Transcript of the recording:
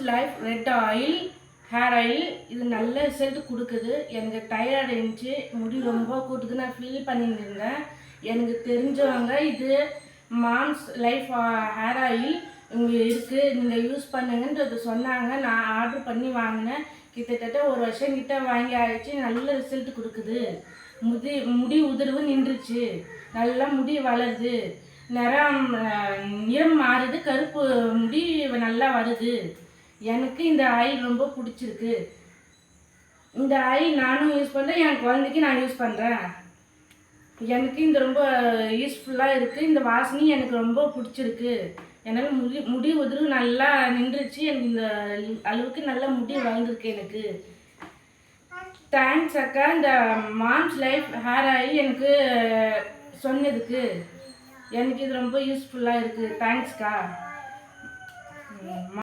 Life red oil hair oil இது நல்ல result கொடுக்குது. எனக்கு டயர்ட் இருந்துச்சு, முடி ரொம்ப கூட்டுது, நான் ஃபீல் பண்ணிட்டு இருந்தேன். எனக்கு தெரிஞ்சவங்க இது மாம்ஸ் லைஃப் ஹேர் ஆயில் இங்கே இருக்குது, நீங்கள் யூஸ் பண்ணுங்கன்றது சொன்னாங்க. நான் ஆர்டர் பண்ணி வாங்கினேன். கிட்டத்தட்ட 1 வருஷம் கிட்ட வாங்கி ஆயிடுச்சு. நல்ல ரிசல்ட் கொடுக்குது. முடி உதிர்வு நின்றுச்சு, நல்லா முடி வளருது, நிறம் மாறுது, கருப்பு முடி நல்லா வருது. எனக்கு இந்த ஆயில் ரொம்ப பிடிச்சிருக்கு. இந்த ஆயில் நானும் யூஸ் பண்ணுறேன், என் குழந்தைக்கு நான் யூஸ் பண்ணுறேன். எனக்கு இந்த ரொம்ப யூஸ்ஃபுல்லாக இருக்குது. இந்த வாசனை எனக்கு ரொம்ப பிடிச்சிருக்கு. என்னால் முடி உதிர்வு நல்லா நின்றுச்சு. எனக்கு இந்த அளவுக்கு நல்லா முடி வளர்ந்துருக்கு எனக்கு. தேங்க்ஸ் அக்கா, இந்த மாம்ஸ் லைஃப் ஹேர் ஆயில் எனக்கு சொன்னதுக்கு. எனக்கு இது ரொம்ப யூஸ்ஃபுல்லாக இருக்குது. தேங்க்ஸ்க்கா.